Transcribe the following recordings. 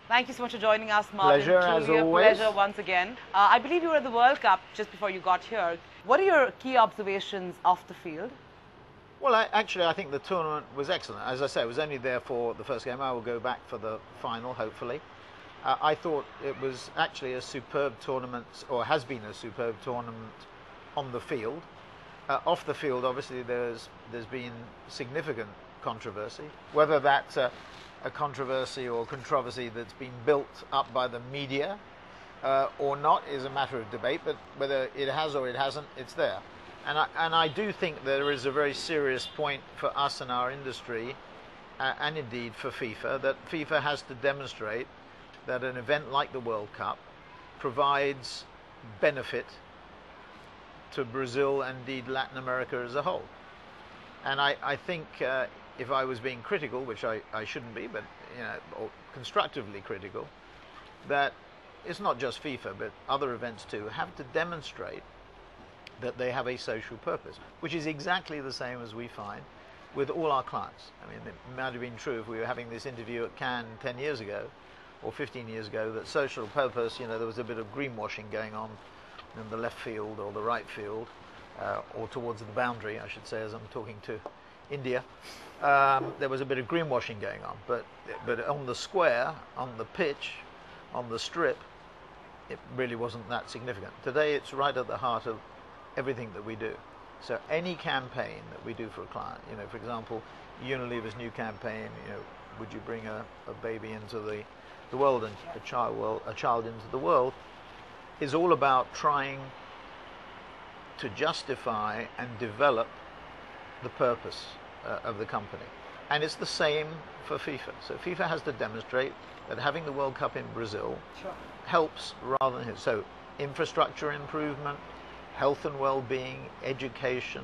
Thank you so much for joining us, Martin. Pleasure, as always. Pleasure once again. I believe you were at the World Cup just before you got here. What are your key observations off the field? Well, actually, I think the tournament was excellent. As I say, I was only there for the first game. I will go back for the final, hopefully. I thought it was actually a superb tournament, or has been a superb tournament on the field. Off the field, obviously, there's been significant controversy. Whether that's a controversy or controversy that's been built up by the media or not is a matter of debate, but whether it has or it hasn't, it's there. And I do think there is a very serious point for us and our industry, and indeed for FIFA, that FIFA has to demonstrate that an event like the World Cup provides benefit to Brazil and indeed Latin America as a whole. And I think if I was being critical, which I shouldn't be, but or constructively critical, that it's not just FIFA, but other events too, have to demonstrate that they have a social purpose, which is exactly the same as we find with all our clients. I mean, it might have been true if we were having this interview at Cannes 10 years ago or 15 years ago, that social purpose, there was a bit of greenwashing going on in the left field or the right field, or towards the boundary, I should say, as I'm talking to India. There was a bit of greenwashing going on, but on the square, on the pitch, on the strip, it really wasn't that significant. Today, it's right at the heart of everything that we do. So any campaign that we do for a client, for example, Unilever's new campaign, would you bring a baby into the world and a child into the world, is all about trying to justify and develop the purpose of the company. And it's the same for FIFA. So FIFA has to demonstrate that having the World Cup in Brazil helps rather than... So infrastructure improvement, health and well-being, education,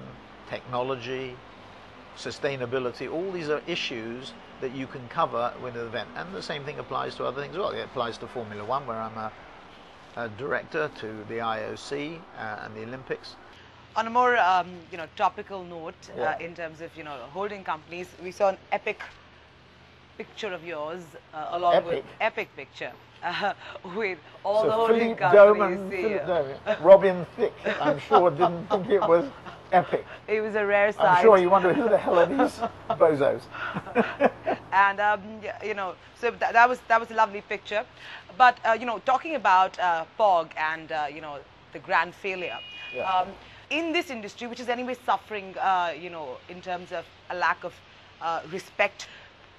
technology, sustainability, all these are issues that you can cover with an event. And the same thing applies to other things as well. It applies to Formula One, where I'm a director, to the IOC and the Olympics. On a more topical note, in terms of holding companies, we saw an epic picture of yours along with epic picture with all the holding companies. Robin Thicke, I'm sure, didn't think it was epic. It was a rare sight. I'm sure you wonder who the hell are these bozos. And so that was a lovely picture. But talking about POG and the grand failure. Yeah. In this industry, which is anyway suffering, in terms of a lack of respect,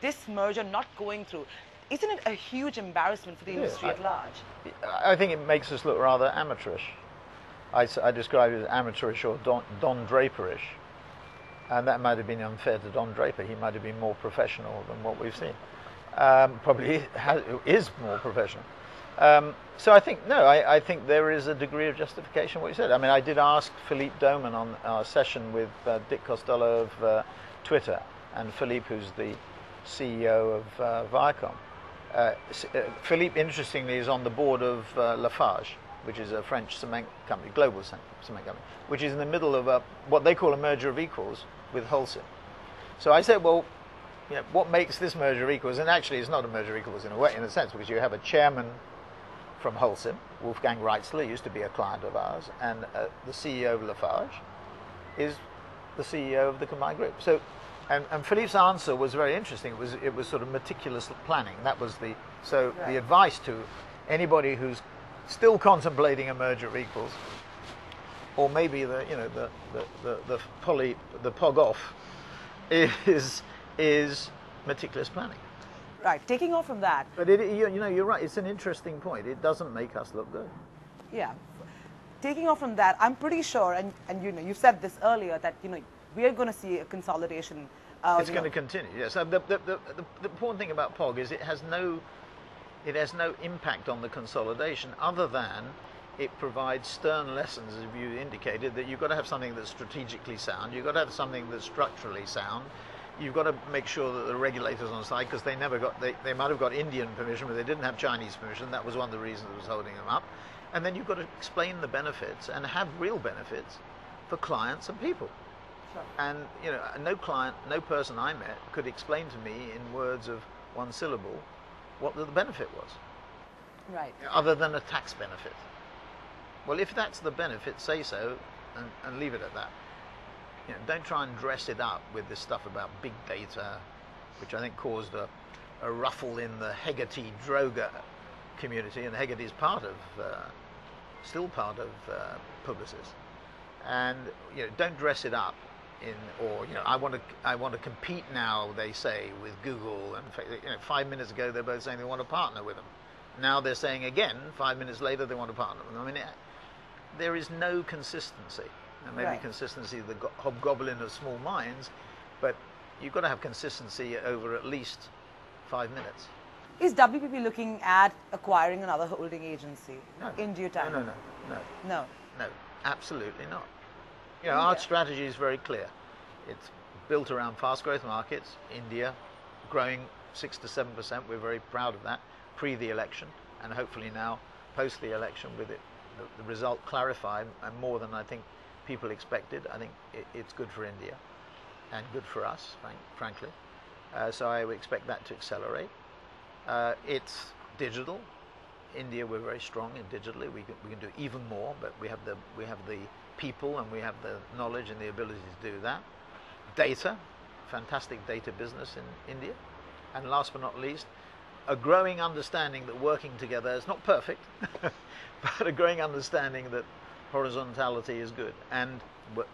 this merger not going through, isn't it a huge embarrassment for the industry at large? I think it makes us look rather amateurish. I describe it as amateurish or Don Draperish. And that might have been unfair to Don Draper. He might have been more professional than what we've seen. Probably is more professional. So I think, I think there is a degree of justification in what you said. I mean, I did ask Philippe Doman on our session with Dick Costello of Twitter, and Philippe, who's the CEO of Viacom. Philippe, interestingly, is on the board of Lafarge, which is a French cement company, global cement company, which is in the middle of what they call a merger of equals with Holcim. So I said, well, what makes this merger of equals? And actually, it's not a merger of equals in a sense, because you have a chairman from Holcim, Wolfgang Reitzler, used to be a client of ours, and the CEO of Lafarge is the CEO of the combined group. So, and Philippe's answer was very interesting. It was sort of meticulous planning. That was the advice to anybody who's still contemplating a merger of equals, or maybe the POG off, is meticulous planning. Right, taking off from that. But you're right. It's an interesting point. It doesn't make us look good. Yeah, taking off from that, I'm pretty sure, and you said this earlier, that we are going to see a consolidation. It's going to continue. Yes. The important thing about POG is it has no impact on the consolidation, other than it provides stern lessons, as you indicated, that you've got to have something that's strategically sound. You've got to have something that's structurally sound. You've got to make sure that the regulators on side, because they might have got Indian permission, but they didn't have Chinese permission. That was one of the reasons that was holding them up. And then you've got to explain the benefits and have real benefits for clients and people. Sure. And no client, no person I met could explain to me in words of one syllable what the benefit was. Right. Other than a tax benefit. Well, if that's the benefit, say so, and leave it at that. You know, don't try and dress it up with this stuff about big data, which I think caused a ruffle in the Hegarty-Droga community, and Hegarty is still part of Publicis. And you know, don't dress it up or you know, I want to compete now, they say, with Google, and you know, 5 minutes ago they're both saying they want to partner with them. Now they're saying again, 5 minutes later, they want to partner with them. I mean, there is no consistency. And maybe consistency is the hobgoblin of small minds, but you've got to have consistency over at least 5 minutes. Is WPP looking at acquiring another holding agency in due time? No, absolutely not. You know, our strategy is very clear. It's built around fast growth markets. India, growing 6 to 7%. We're very proud of that. Pre the election, and hopefully now post the election, with it the result clarified and more than I think people expected. I think it's good for India and good for us, frankly. So I would expect that to accelerate. It's digital. India, we're very strong in digitally. We can do even more, but we have the people and we have the knowledge and the ability to do that. Data, fantastic data business in India, and last but not least, a growing understanding that working together is not perfect, but a growing understanding that horizontality is good and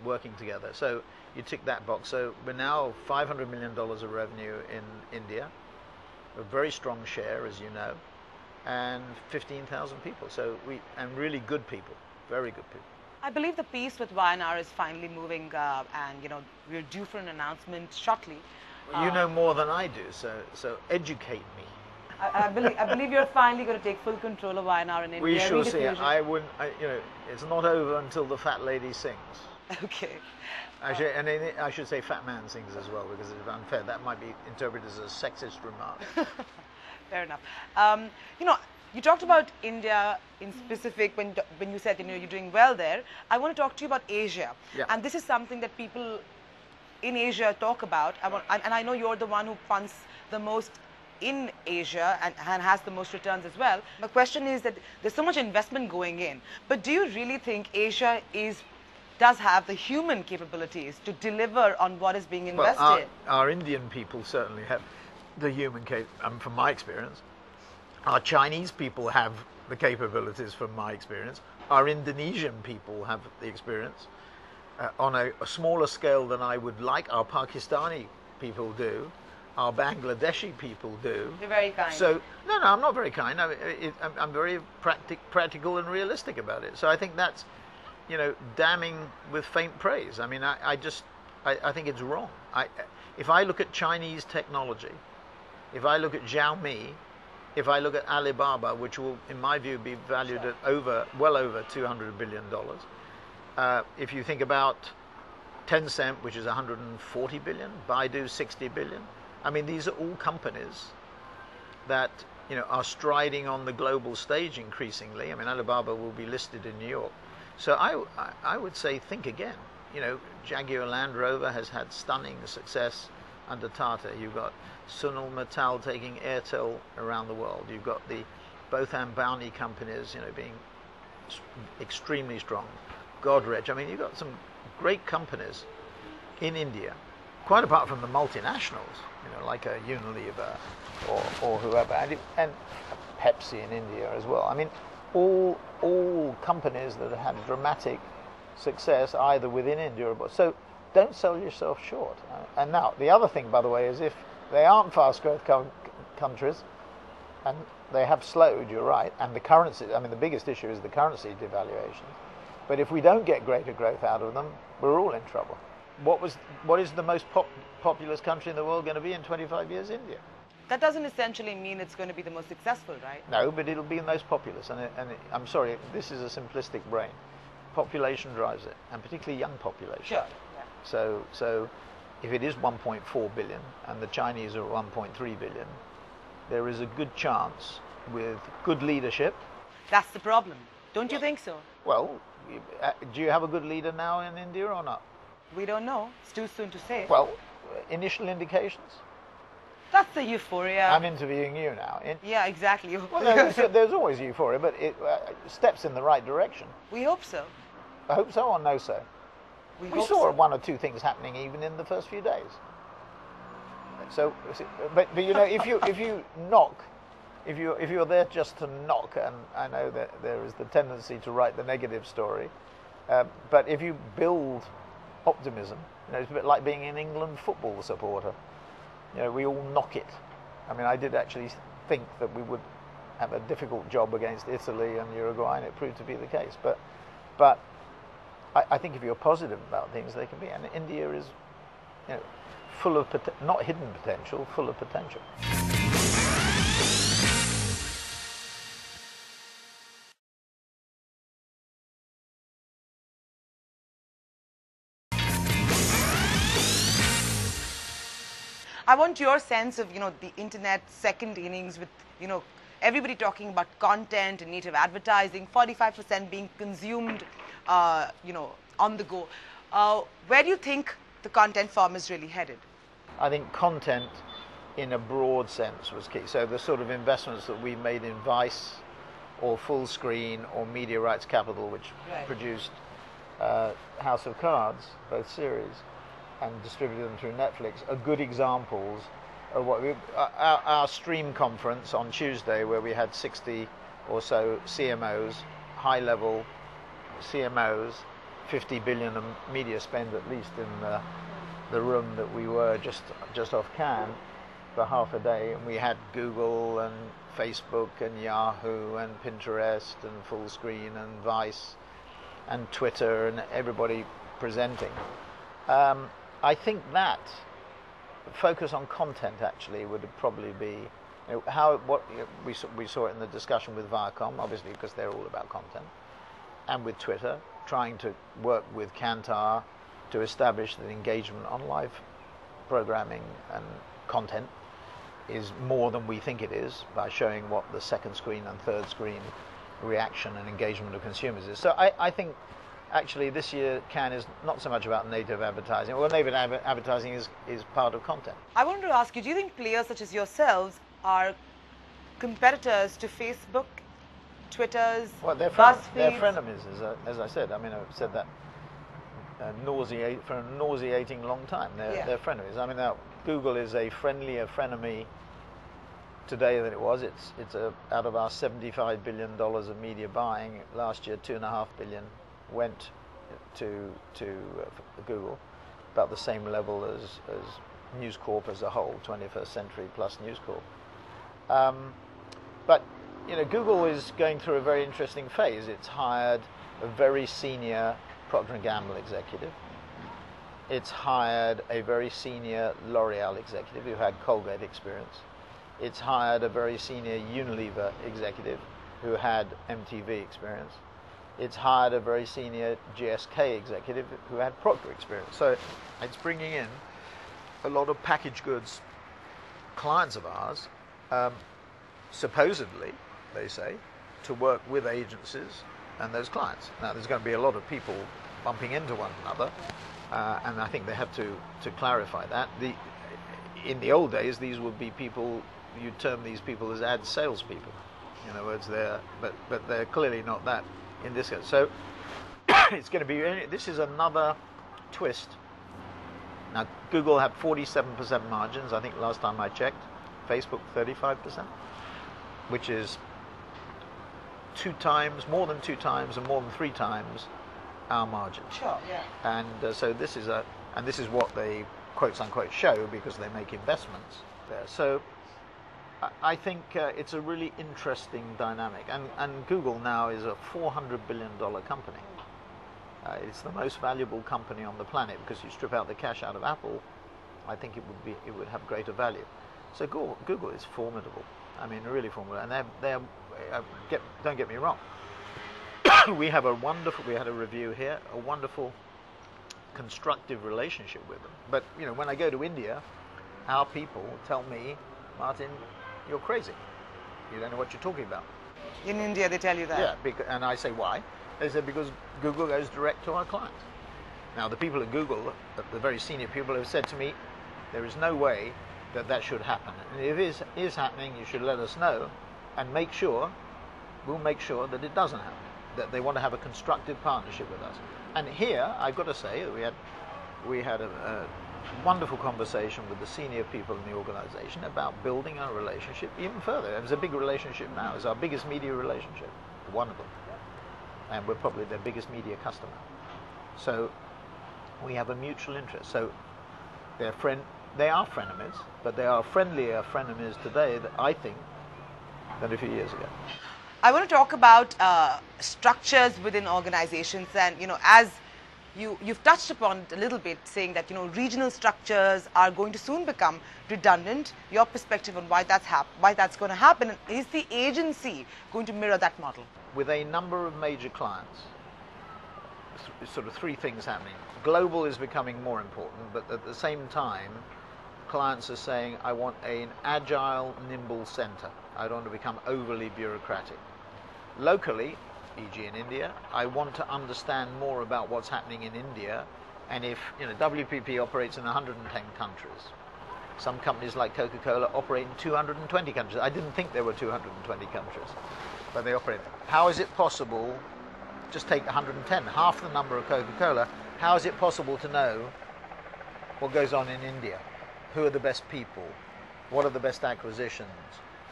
working together. So you tick that box. So we're now $500 million of revenue in India, a very strong share, as you know, and 15,000 people. So and really good people, very good people. I believe the piece with YNR is finally moving, and you know, we're due for an announcement shortly. Well, you know more than I do, so educate me. I believe you're finally going to take full control of YNR in India. We shall see. You know, it's not over until the fat lady sings. Okay. Actually, and I should say fat man sings as well, because it's unfair. That might be interpreted as a sexist remark. Fair enough. You know, you talked about India in specific when you said, you know, you're doing well there. I want to talk to you about Asia. Yeah. And this is something that people in Asia talk about. And I know you're the one who funds the most in Asia and has the most returns as well. My question is that there's so much investment going in, but do you really think Asia does have the human capabilities to deliver on what is being invested? Well, our Indian people certainly have the human from my experience. Our Chinese people have the capabilities from my experience. Our Indonesian people have the experience on a smaller scale than I would like. Our Pakistani people do. Our Bangladeshi people do. You're very kind. So no, I'm not very kind. I'm very practical and realistic about it. So I think that's, you know, damning with faint praise. I mean, I think it's wrong. If I look at Chinese technology, if I look at Xiaomi, if I look at Alibaba, which will, in my view, be valued at well over $200 billion. If you think about Tencent, which is 140 billion, Baidu 60 billion. I mean, these are all companies that, you know, are striding on the global stage increasingly. I mean, Alibaba will be listed in New York. So I would say think again. You know, Jaguar Land Rover has had stunning success under Tata. You've got Sunil Mittal taking Airtel around the world. You've got both Ambani companies, you know, being extremely strong. Godrej. I mean, you've got some great companies in India, quite apart from the multinationals, you know, like a Unilever or whoever, and Pepsi in India as well. I mean, all companies that have had dramatic success either within India or abroad. So don't sell yourself short. And now, the other thing, by the way, is if they aren't fast growth countries, and they have slowed, you're right, and the currency, I mean, the biggest issue is the currency devaluation. But if we don't get greater growth out of them, we're all in trouble. What is the most populous country in the world going to be in 25 years? India. That doesn't essentially mean it's going to be the most successful, right? No, but it'll be the most populous. And I'm sorry, this is a simplistic brain. Population drives it, and particularly young population. Sure. Yeah. So if it is 1.4 billion and the Chinese are 1.3 billion, there is a good chance with good leadership. That's the problem. Don't you think so? Well, do you have a good leader now in India or not? We don't know. It's too soon to say. Well, initial indications. That's the euphoria. I'm interviewing you now. Yeah, exactly. Well, there's always euphoria, but it steps in the right direction. We hope so. I hope so or no so? We saw one or two things happening even in the first few days. So, but you know, if you knock, if you're there just to knock, and I know that there is the tendency to write the negative story, but if you build optimism, you know, it's a bit like being an England football supporter. You know, we all knock it. I mean, I did actually think that we would have a difficult job against Italy and Uruguay, and it proved to be the case. But I think if you're positive about things, they can be. And India is, you know, full of not hidden potential, full of potential. I want your sense of, you know, the internet's second innings with, you know, everybody talking about content and native advertising, 45% being consumed, you know, on the go. Where do you think the content form is really headed? I think content in a broad sense was key. So the sort of investments that we made in Vice or Full Screen or Media Rights Capital, which produced House of Cards, both series, and distributed them through Netflix, are good examples of what our stream conference on Tuesday, where we had 60 or so CMOs, high-level CMOs, 50 billion of media spend at least in the room that we were just off Cannes for half a day, and we had Google and Facebook and Yahoo and Pinterest and Full Screen and Vice and Twitter and everybody presenting. I think that focus on content actually would probably be, you know, we saw it in the discussion with Viacom, obviously because they're all about content, and with Twitter, trying to work with Kantar to establish that engagement on live programming and content is more than we think it is, by showing what the second screen and third screen reaction and engagement of consumers is. So I think actually this year Cannes is not so much about native advertising. Well, native advertising is part of content. I wanted to ask you, do you think players such as yourselves are competitors to Facebook, Twitter's, well, they're BuzzFeed? frenemies, as I said. I mean, I've said that for a nauseating long time. They're frenemies. I mean, now Google is a friendlier frenemy today than it was. It's out of our $75 billion of media buying last year, $2.5 billion went to Google, about the same level as News Corp as a whole, 21st Century plus News Corp. But you know, Google is going through a very interesting phase. It's hired a very senior Procter & Gamble executive. It's hired a very senior L'Oreal executive who had Colgate experience. It's hired a very senior Unilever executive who had MTV experience. It's hired a very senior GSK executive who had Procter experience. So it's bringing in a lot of packaged goods clients of ours, supposedly, they say, to work with agencies and those clients. Now, there's going to be a lot of people bumping into one another, and I think they have to clarify that. In the old days, these would be people, you'd term these people as ad salespeople. In other words, but they're clearly not that in this case. So it's going to be, this is another twist. Now, Google had 47% margins, I think last time I checked. Facebook 35%, which is 2 times, more than 2 times, and more than 3 times our margin. Sure, yeah. And so this is what they quotes unquote show because they make investments there. So I think it's a really interesting dynamic. And Google now is a $400 billion company. It's the most valuable company on the planet because you strip out the cash out of Apple, I think it would have greater value. So Google is formidable. I mean, really formidable. And don't get me wrong. We had a review here, a wonderful constructive relationship with them. But you know, when I go to India, our people tell me, Martin, you're crazy. You don't know what you're talking about. In India, they tell you that? Yeah, and I say, why? They said, because Google goes direct to our clients. Now, the people at Google, the very senior people, have said to me, there is no way that should happen. And if it is happening, you should let us know, and we'll make sure that it doesn't happen, that they want to have a constructive partnership with us. And here, I've got to say that we had a wonderful conversation with the senior people in the organization about building our relationship even further. It was a big relationship now. It's our biggest media relationship, one of them. And we're probably their biggest media customer. So we have a mutual interest. So they are frenemies, but they are friendlier frenemies today, I think, than a few years ago. I want to talk about structures within organizations, and as you've touched upon it a little bit, saying that regional structures are going to soon become redundant. Your perspective on why that's going to happen, and is the agency going to mirror that model? With a number of major clients, sort of three things happening. Global is becoming more important, but at the same time, clients are saying, I want an agile, nimble center. I don't want to become overly bureaucratic. Locally, e.g. in India, I want to understand more about what's happening in India, and if WPP operates in 110 countries. Some companies like Coca-Cola operate in 220 countries. I didn't think there were 220 countries, but they operate. How is it possible, just take 110, half the number of Coca-Cola, how is it possible to know what goes on in India? Who are the best people? What are the best acquisitions?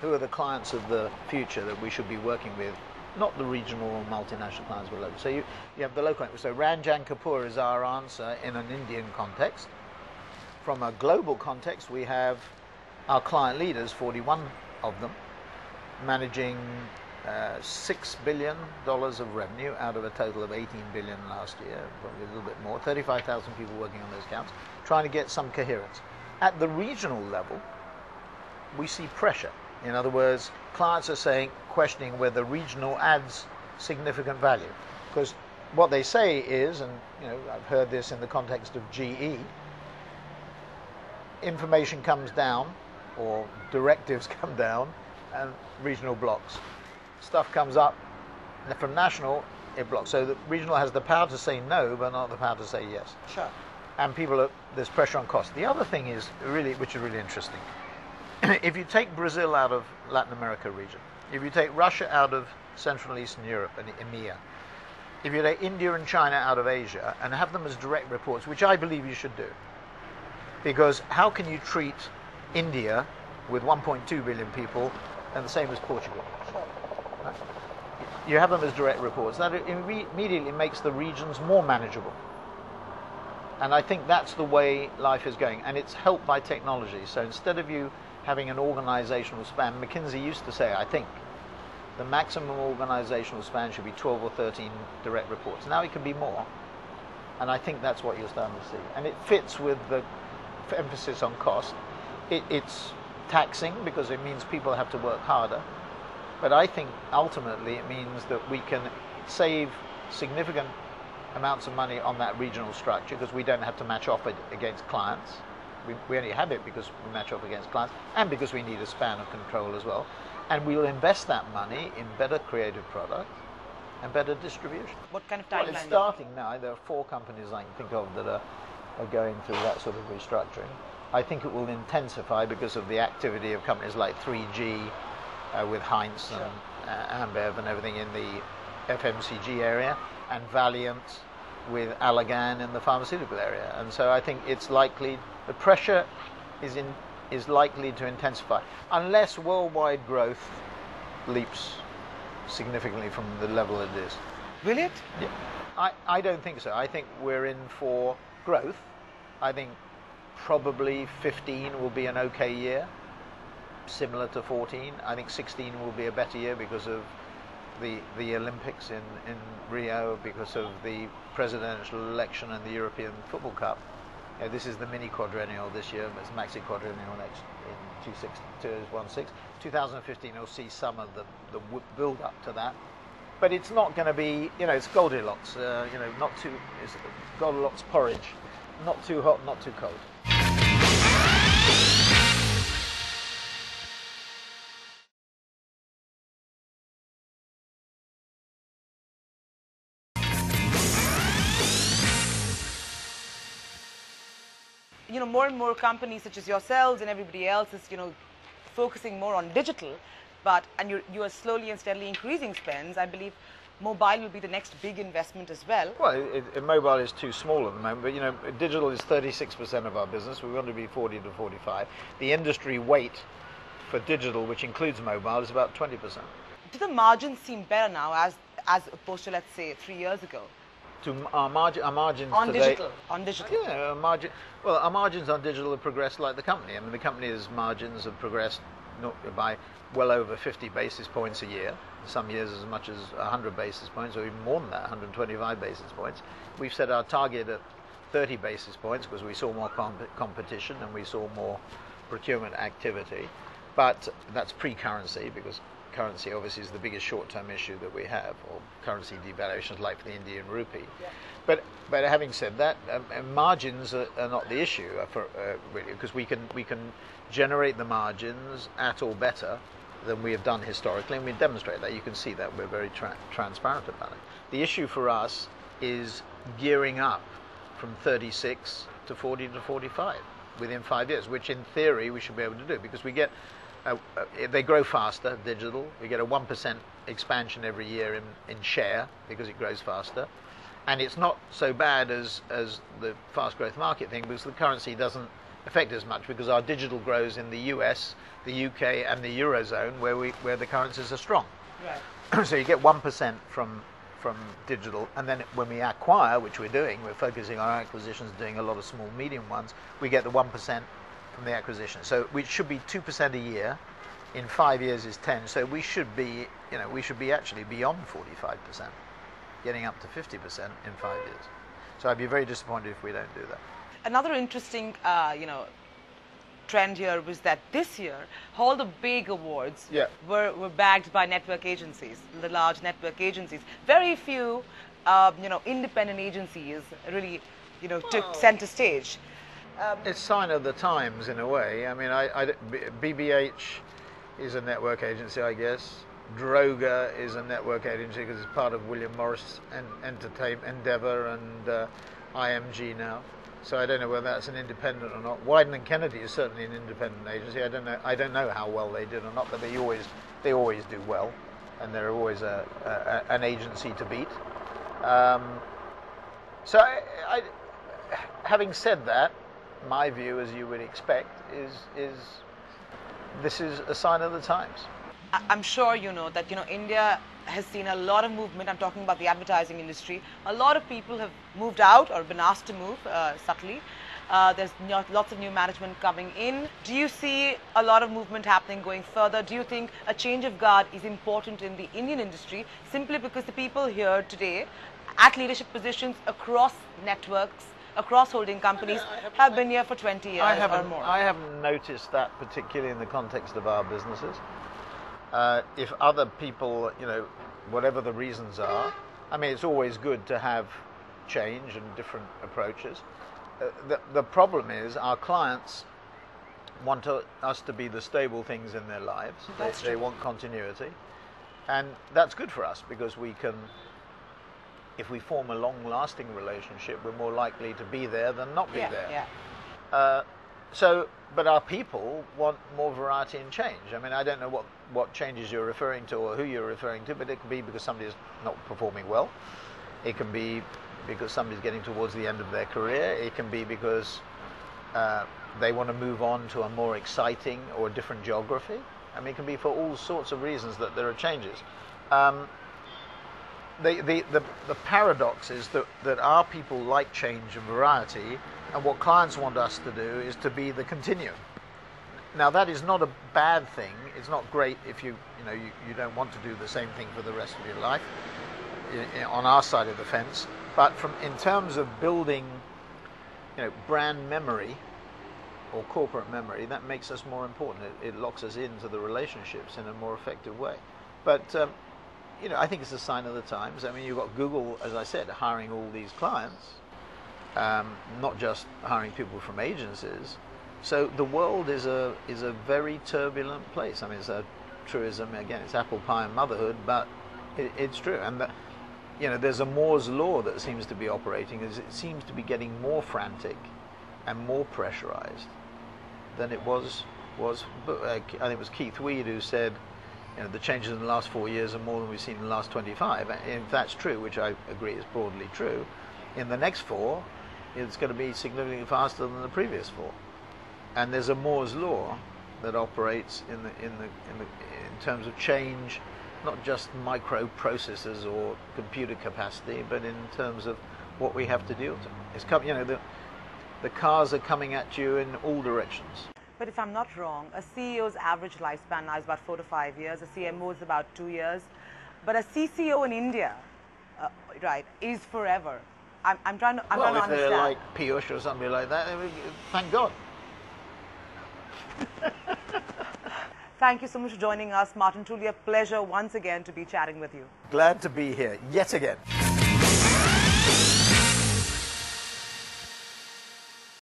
Who are the clients of the future that we should be working with? Not the regional or multinational clients, but local. So you have the local. So Ranjan Kapoor is our answer in an Indian context. From a global context, we have our client leaders, 41 of them, managing $6 billion of revenue out of a total of $18 billion last year, probably a little bit more, 35,000 people working on those accounts, trying to get some coherence. At the regional level, we see pressure. In other words, clients are questioning whether regional adds significant value. Because what they say is, and I've heard this in the context of GE, information comes down, or directives come down, and regional blocks. Stuff comes up, and from national, it blocks. So the regional has the power to say no, but not the power to say yes. Sure. And there's pressure on cost. The other thing is which is really interesting. If you take Brazil out of Latin America region, if you take Russia out of Central and Eastern Europe and EMEA, if you take India and China out of Asia and have them as direct reports, which I believe you should do, because how can you treat India with 1.2 billion people and the same as Portugal? Right? You have them as direct reports. That immediately makes the regions more manageable. And I think that's the way life is going. And it's helped by technology. So instead of you having an organizational span, McKinsey used to say, I think, the maximum organizational span should be 12 or 13 direct reports. Now it can be more. And I think that's what you're starting to see. And it fits with the emphasis on cost. It's taxing because it means people have to work harder. But I think ultimately it means that we can save significant amounts of money on that regional structure because we don't have to match off it against clients. We only have it because we match off against clients and because we need a span of control as well. And we'll invest that money in better creative products and better distribution. What kind of timeline? Well, it's starting now. There are 4 companies I can think of that are going through that sort of restructuring. I think it will intensify because of the activity of companies like 3G with Heinz and Ambev and everything in the FMCG area, and Valiant with Allergan in the pharmaceutical area. And so I think it's likely, the pressure is likely to intensify unless worldwide growth leaps significantly from the level it is. Will it? Yeah. I don't think so. I think we're in for growth. I think probably 15 will be an okay year, similar to 14. I think 16 will be a better year because of the Olympics in Rio, because of the presidential election and the European Football Cup. This is the mini quadrennial this year, but it's maxi quadrennial next in 2016. 2015 will see some of the build up to that. But it's not going to be, it's Goldilocks, it's Goldilocks porridge. Not too hot, not too cold. more and more companies such as yourselves and everybody else is, focusing more on digital, and you are slowly and steadily increasing spends, I believe mobile will be the next big investment as well. Well, mobile is too small at the moment, but digital is 36% of our business. We want to be 40 to 45. The industry weight for digital, which includes mobile, is about 20%. Do the margins seem better now as opposed to, let's say, 3 years ago? To our margins on today, digital. Yeah, our margins on digital have progressed like the company. I mean, the company's margins have progressed by well over 50 basis points a year. Some years as much as 100 basis points, or even more than that, 125 basis points. We've set our target at 30 basis points because we saw more competition and we saw more procurement activity. But that's pre-currency, because currency obviously is the biggest short-term issue that we have, or currency devaluations like the Indian rupee. Yeah. But having said that, margins are not the issue really, because we can generate the margins at or better than we have done historically, and we demonstrate that. You can see that we're very transparent about it. The issue for us is gearing up from 36 to 40 to 45 within 5 years, which in theory we should be able to do, because we get they grow faster, digital. We get a 1% expansion every year in share because it grows faster. And it's not so bad as the fast growth market thing, because the currency doesn't affect as much, because our digital grows in the US, the UK and the Eurozone where the currencies are strong. Right. So you get 1% from digital, and then when we acquire, which we're doing, we're focusing on our acquisitions, doing a lot of small, medium ones, we get the 1% from the acquisition. So we should be 2% a year. In 5 years is 10. So we should be, actually beyond 45%, getting up to 50% in 5 years. So I'd be very disappointed if we don't do that. Another interesting, trend here was that this year all the big awards were bagged by network agencies, the large network agencies. Very few, independent agencies really, took center stage. It's sign of the times in a way. I mean, BBH is a network agency, I guess. Droga is a network agency because it's part of William Morris Endeavour and IMG now. So I don't know whether that's an independent or not. Wieden & Kennedy is certainly an independent agency. I don't know how well they did or not, but they always do well, and they're always an agency to beat. So having said that, my view, as you would expect, is this is a sign of the times. I'm sure you know that India has seen a lot of movement. I'm talking about the advertising industry. A lot of people have moved out or been asked to move subtly. There's lots of new management coming in. Do you see a lot of movement happening going further? Do you think a change of guard is important in the Indian industry, simply because the people here today at leadership positions across networks, across holding companies, have been here for 20 years or more? I haven't noticed that, particularly in the context of our businesses. If other people, whatever the reasons are, I mean, it's always good to have change and different approaches. The problem is our clients want us to be the stable things in their lives. They want continuity. And that's good for us, because we can, if we form a long-lasting relationship, we're more likely to be there than not be there. Yeah. But our people want more variety and change. I mean, I don't know what changes you're referring to or who you're referring to, but it can be because somebody's not performing well. It can be because somebody's getting towards the end of their career. It can be because they want to move on to a more exciting or different geography. I mean, it can be for all sorts of reasons that there are changes. The paradox is that our people like change and variety, and what clients want us to do is to be the continuum. Now, that is not a bad thing. It's not great if you don't want to do the same thing for the rest of your life on our side of the fence. But in terms of building, brand memory or corporate memory, that makes us more important. It locks us into the relationships in a more effective way. But I think it's a sign of the times. I mean, you've got Google, as I said, hiring all these clients, not just hiring people from agencies. So the world is a very turbulent place. I mean, it's a truism, again, it's apple pie and motherhood, but it's true. And there's a Moore's law that seems to be operating. It seems to be getting more frantic and more pressurized than it was. I think it was Keith Weed who said, the changes in the last 4 years are more than we've seen in the last 25. And if that's true, which I agree is broadly true, in the next 4, it's going to be significantly faster than the previous 4. And there's a Moore's law that operates in terms of change, not just microprocessors or computer capacity, but in terms of what we have to deal to. It's the cars are coming at you in all directions. But if I'm not wrong, a CEO's average lifespan now is about 4 to 5 years. A CMO is about 2 years. But a CCO in India, right, is forever. I'm trying to understand. Well, if they're like Piyush or somebody like that, thank God. Thank you so much for joining us, Martin. Truly a pleasure once again to be chatting with you. Glad to be here, yet again.